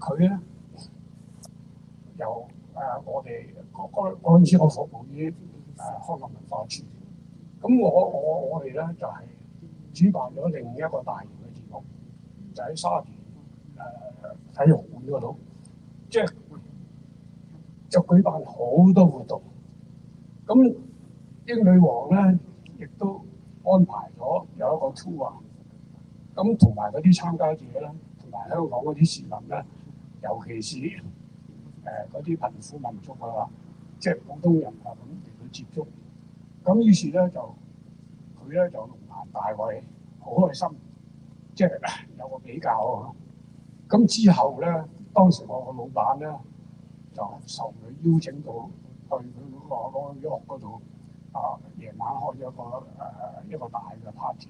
佢咧由我哋嗰陣時我服務於康樂文化處，咁我哋咧就係、主辦咗另一個大型嘅節目，就喺沙田體育館嗰度，即係就舉辦好多活動。咁英女王咧亦都安排咗有一個 tour，咁同埋嗰啲參加者咧，同埋香港嗰啲市民咧，尤其是嗰啲貧苦民族啊，即係普通人啊咁嚟去接觸。咁於是咧佢咧就龍顏大慰，好開心，即係有個比較啊。咁之後咧，當時我個老闆咧就受佢邀請到去佢嗰個音樂嗰度夜晚開咗一個大嘅 party，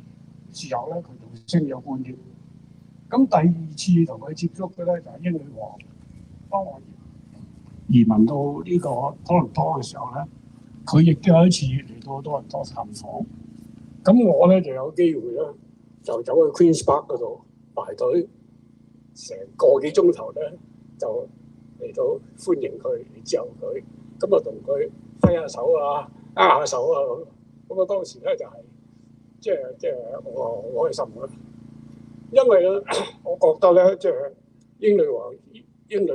事後咧佢仲升咗官添。咁第二次同佢接觸嘅咧就係英女王，當我移民到呢個多倫多嘅時候咧，佢亦都有一次嚟到多倫多探訪。咁我咧就有機會咧，就走去 Queen's Park 嗰度排隊，成個幾鐘頭咧就嚟到歡迎佢，嚟之後佢咁啊同佢揮下手啊，握下手啊咁。咁啊當時咧就係即係我好開心啊，因為咧我覺得咧即係英女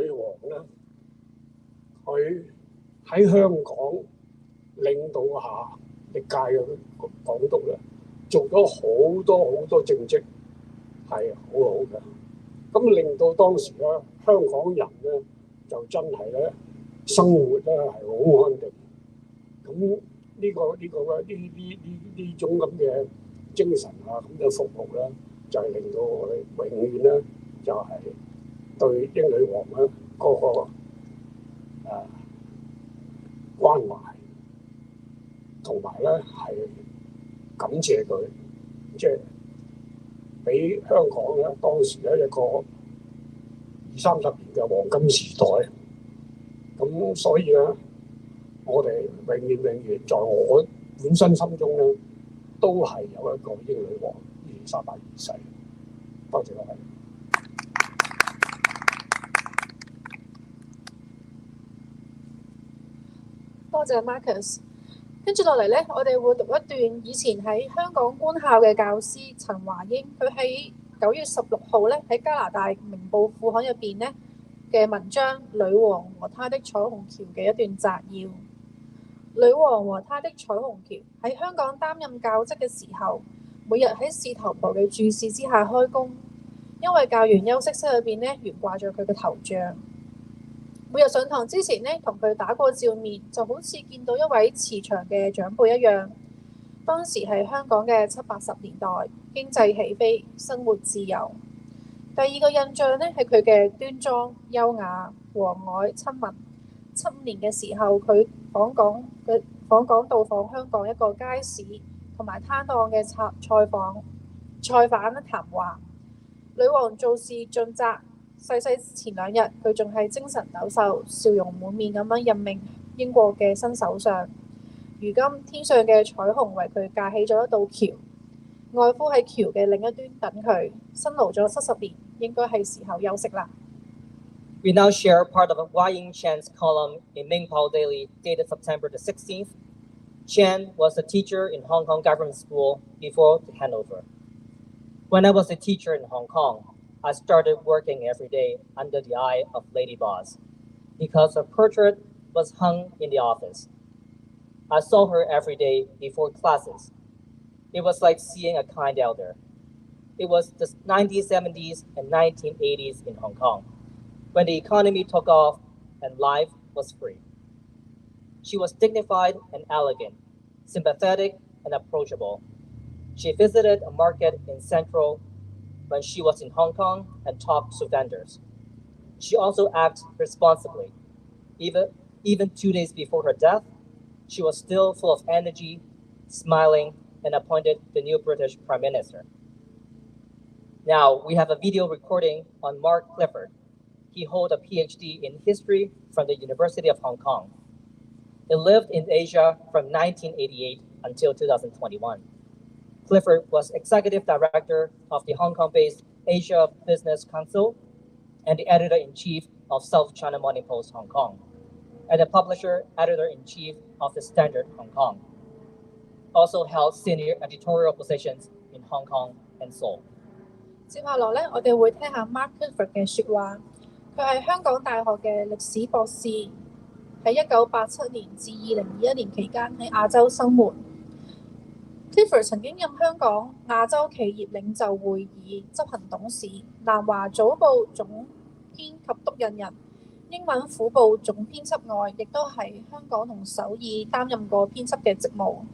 王咧，佢喺香港領導下歷屆嘅港督咧，做咗好多政績係好好嘅。咁令到當時咧香港人咧就真係咧生活咧係好安定。咁呢種咁嘅精神啊，咁嘅服務咧，就係令到我哋永遠咧就係對英女王咧嗰個關懷，同埋咧係感謝佢，即係俾香港咧當時咧一個20-30年嘅黃金時代。咁所以咧，我哋永遠在我本身心中咧，都係有一個英女王伊麗莎白二世。多謝各位。多謝 Marcus。跟住落嚟咧，我哋會讀一段以前喺香港官校嘅教師陳華英，佢喺9月16號咧喺加拿大明報副刊入邊咧嘅文章《女王和她的彩虹橋》嘅一段摘要。女王和她的彩虹橋喺香港擔任教職嘅時候，每日喺事頭婆嘅注視之下開工，因為教員休息室入邊咧懸掛咗佢嘅頭像。每日上堂之前呢，同佢打過照面，就好似見到一位慈祥嘅長輩一樣。當時係香港嘅70-80年代，經濟起飛，生活自由。第二個印象呢，係佢嘅端莊、優雅、和藹、親民。75年嘅時候，佢訪港到訪香港一個街市同埋攤檔嘅菜販談話。女王做事盡責。逝前2日，佢仲係精神抖擻、笑容滿面咁樣任命英國嘅新首相。如今天上嘅彩虹為佢架起咗一道橋，外父喺橋嘅另一端等佢。辛勞咗70年，應該係時候休息啦。We now share part of Wai Ying Chan's column in Mingpao Daily, dated September the 16th. Chan was a teacher in Hong Kong Government School before the handover. When I was a teacher in Hong Kong, I started working every day under the eye of Lady Boss, because her portrait was hung in the office. I saw her every day before classes. It was like seeing a kind elder. It was the 1970s and 1980s in Hong Kong, when the economy took off and life was free. She was dignified and elegant, sympathetic and approachable. She visited a market in Central when she was in Hong Kong and talked to vendors. She also acted responsibly. Even 2 days before her death, she was still full of energy, smiling, and appointed the new British Prime Minister. Now, we have a video recording on Mark Clifford. He holds a PhD in history from the University of Hong Kong. He lived in Asia from 1988 until 2021. Clifford was executive director of the Hong Kong-based Asia Business Council and the editor-in-chief of South China Morning Post, Hong Kong, and the publisher, editor-in-chief of the Standard, Hong Kong. Also held senior editorial positions in Hong Kong and Seoul. 接下來咧，我哋會聽下 Mark Clifford 嘅説話。佢係香港大學嘅歷史博士，喺1987年至2021年期間喺亞洲生活。Clifford 曾經任香港亞洲企業領袖會議執行董事、南華早報總編及督印人、英文虎報總編輯外，亦都喺香港同首爾擔任過編輯嘅職務。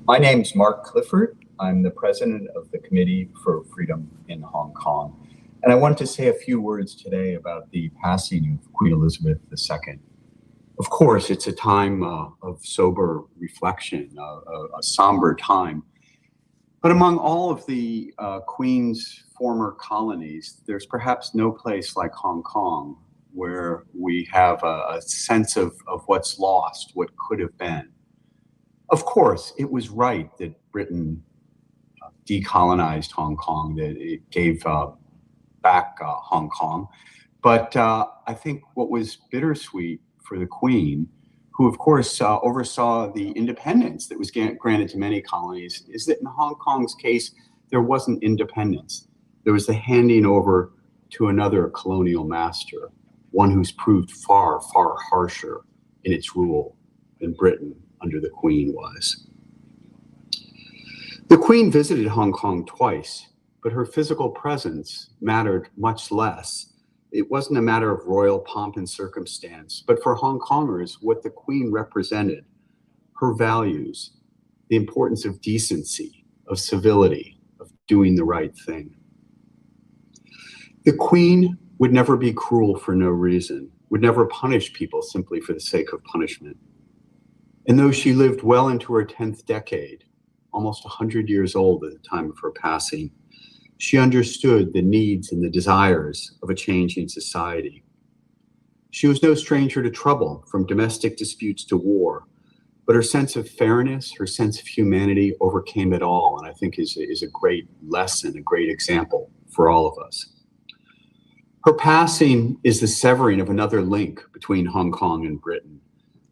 My name's Mark Clifford. I'm the president of the Committee for Freedom in Hong Kong. And I wanted to say a few words today about the passing of Queen Elizabeth II. Of course, it's a time of sober reflection, a somber time. But among all of the Queen's former colonies, there's perhaps no place like Hong Kong where we have a sense of what's lost, what could have been. Of course, it was right that Britain decolonized Hong Kong, that it gave back Hong Kong. But I think what was bittersweet for the Queen, who of course oversaw the independence that was granted to many colonies, is that in Hong Kong's case, there wasn't independence. There was the handing over to another colonial master, one who's proved far, far harsher in its rule than Britain under the Queen was. The Queen visited Hong Kong twice, but her physical presence mattered much less. It wasn't a matter of royal pomp and circumstance, but for Hong Kongers, what the Queen represented, her values, the importance of decency, of civility, of doing the right thing. The Queen would never be cruel for no reason, would never punish people simply for the sake of punishment. And though she lived well into her 10th decade, almost 100 years old at the time of her passing, she understood the needs and the desires of a changing society. She was no stranger to trouble, from domestic disputes to war, but her sense of fairness, her sense of humanity overcame it all, and I think is a great lesson, a great example for all of us. Her passing is the severing of another link between Hong Kong and Britain,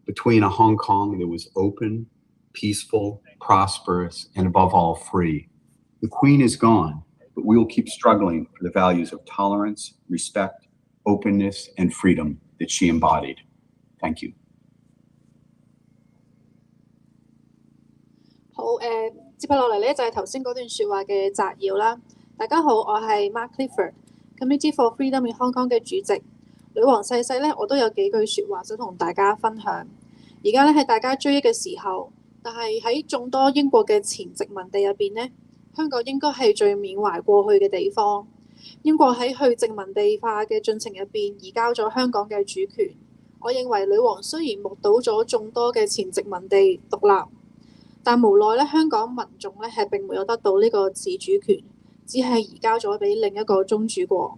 between a Hong Kong that was open, peaceful, prosperous, and above all free. The Queen is gone, but we will keep struggling for the values of tolerance, respect, openness, and freedom that she embodied. Thank you. 好，接下落嚟咧就係頭先嗰段説話嘅摘要啦。大家好，我係 Mark Clifford，Committee for Freedom in Hong Kong 嘅主席。女王逝世咧，我都有幾句説話想同大家分享。而家咧係大家追憶嘅時候，但係喺眾多英國嘅前殖民地入邊咧，香港應該係最緬懷過去嘅地方。英國喺去殖民地化嘅進程入邊移交咗香港嘅主權。我認為女王雖然目睹咗眾多嘅前殖民地獨立，但無奈咧香港民眾咧係並沒有得到呢個自主權，只係移交咗俾另一個宗主國。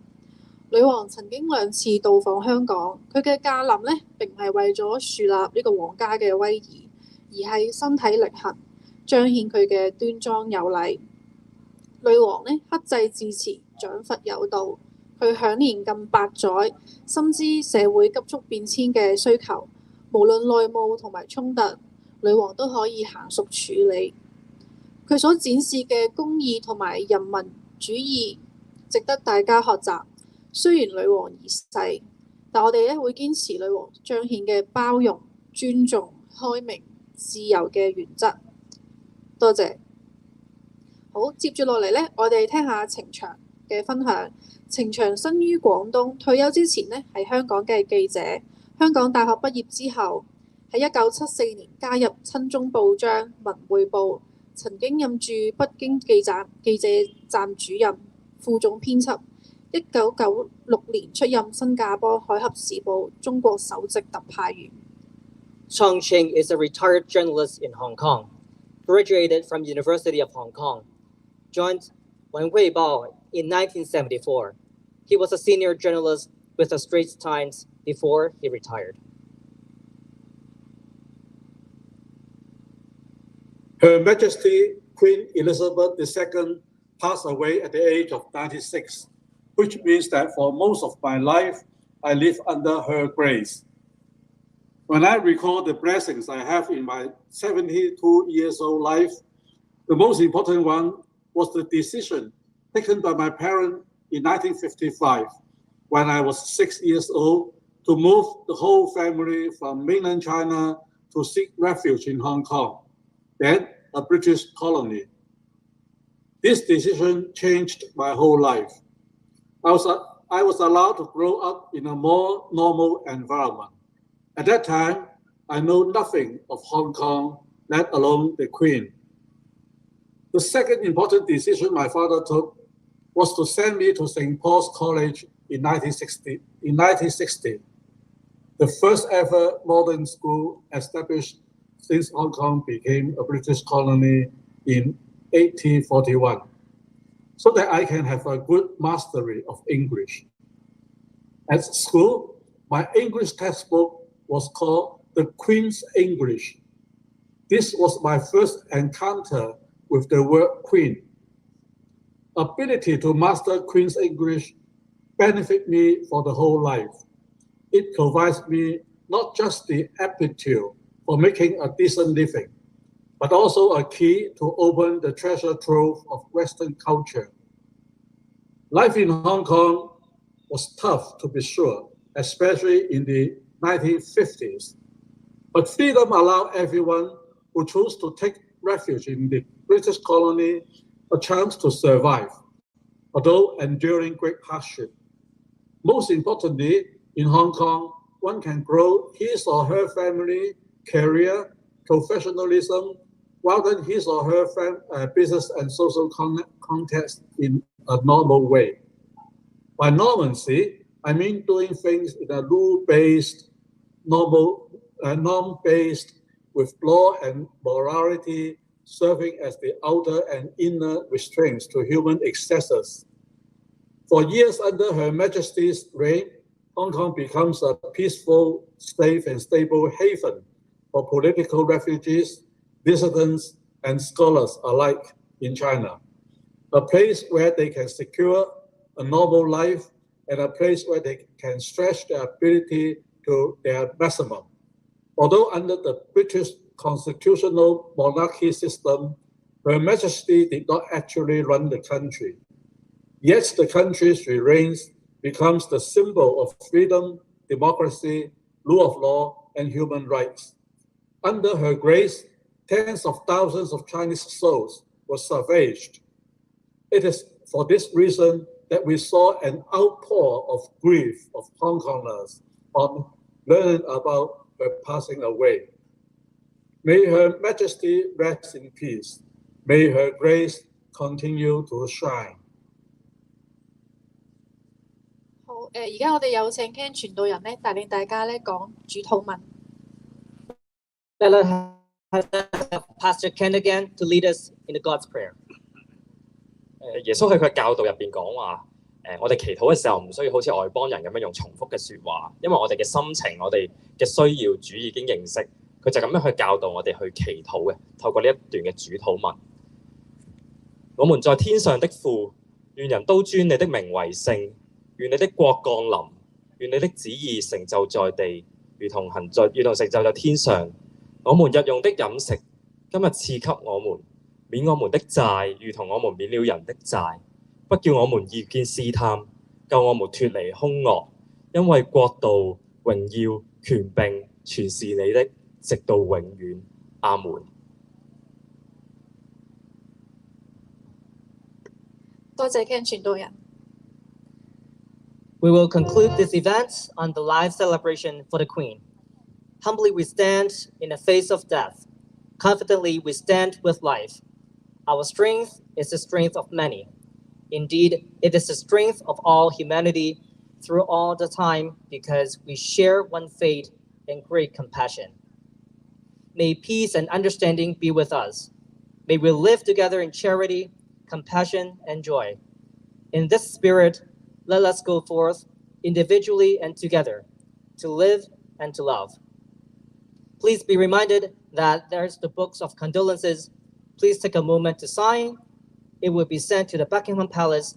女王曾經2次到訪香港，佢嘅駕臨咧並唔係為咗樹立呢個皇家嘅威儀，而係身體力行，彰顯佢嘅端莊有禮。女王咧克制自持，獎罰有道。佢享年近100載，深知社會急速變遷嘅需求，無論內務同埋衝突，女王都可以嫻熟處理。佢所展示嘅公義同埋人民主義，值得大家學習。雖然女王已逝，但我哋咧會堅持女王彰顯嘅包容、尊重、開明、自由嘅原則。多謝。好，接住落嚟咧，我哋聽下程翔嘅分享。程翔生於廣東，退休之前咧係香港嘅記者。香港大學畢業之後，喺1974年加入親中報章《文匯報》，曾經任駐北京記者站主任、副總編輯。1996年出任新加坡《海峽時報》中國首席特派員。Chongqing is a retired journalist in Hong Kong, graduated from University of Hong Kong, joined Unionville in 1974. He was a senior journalist with the Straits Times before he retired. Her Majesty Queen Elizabeth II passed away at the age of 96, which means that for most of my life, I live under her grace. When I recall the blessings I have in my 72 years old life, the most important one was the decision taken by my parents in 1955, when I was 6 years old, to move the whole family from mainland China to seek refuge in Hong Kong, then a British colony. This decision changed my whole life. I was allowed to grow up in a more normal environment. At that time, I know nothing of Hong Kong, let alone the Queen. The second important decision my father took was to send me to St. Paul's College in 1960, the first ever modern school established since Hong Kong became a British colony in 1841, so that I can have a good mastery of English. At school, my English textbook was called The Queen's English. This was my first encounter with the word Queen. Ability to master Queen's English benefit me for the whole life. It provides me not just the aptitude for making a decent living, but also a key to open the treasure trove of Western culture. Life in Hong Kong was tough, to be sure, especially in the 1950s. But freedom allowed everyone who chose to take refuge in the British colony a chance to survive, although enduring great hardship. Most importantly, in Hong Kong, one can grow his or her family, career, professionalism, while then his or her business and social context in a normal way. By normancy, I mean doing things in a rule-based, norm-based, with law and morality serving as the outer and inner restraints to human excesses. For years under Her Majesty's reign, Hong Kong becomes a peaceful, safe, and stable haven for political refugees, dissidents, and scholars alike in China. A place where they can secure a normal life and a place where they can stretch their ability to their maximum. Although under the British constitutional monarchy system, Her Majesty did not actually run the country. Yet the country she reigns becomes the symbol of freedom, democracy, rule of law, and human rights. Under her grace, tens of thousands of Chinese souls were savaged. It is for this reason that we saw an outpour of grief of Hong Kongers on learning about her passing away. May Her Majesty rest in peace. May her grace continue to shine. 好，而家我哋有請 Ken 傳道人咧，帶領大家咧講主禱文。Let us have Pastor Ken again to lead us into God's prayer. 耶穌喺佢教導入邊講話，我哋祈禱嘅時候唔需要好似外邦人咁樣用重複嘅説話，因為我哋嘅心情、我哋嘅需要，主已經認識。佢就咁樣去教導我哋去祈禱嘅，透過呢一段嘅主禱文。我們在天上的父，願人都尊你的名為聖，願你的國降臨，願你的旨意成就在地，如同成就在天上。我們日用的飲食，今日賜給我們，免我們的債，如同我們免了人的債，不叫我們遇見試探，救我們脫離兇惡，因為國度、榮耀、權柄，全是你的，直到永遠。阿門。多謝 Ken 傳道人。We will conclude this event on the live celebration for the Queen. Humbly we stand in the face of death. Confidently we stand with life. Our strength is the strength of many. Indeed, it is the strength of all humanity through all the time because we share one fate and great compassion. May peace and understanding be with us. May we live together in charity, compassion, and joy. In this spirit, let us go forth individually and together to live and to love. Please be reminded that there's the books of condolences. Please take a moment to sign it would be sent to the Buckingham Palace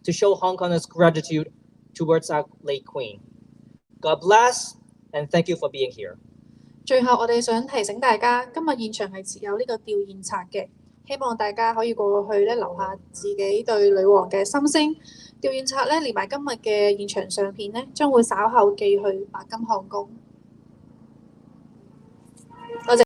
to show Hong Kongers' gratitude towards our late Queen. God bless and thank you for being here. 最後，我哋想提醒大家，今日現場係設有呢個吊唁冊嘅，希望大家可以過去咧留下自己對女王嘅心聲。吊唁冊咧連埋今日嘅現場相片咧，將會稍後寄去白金漢宮。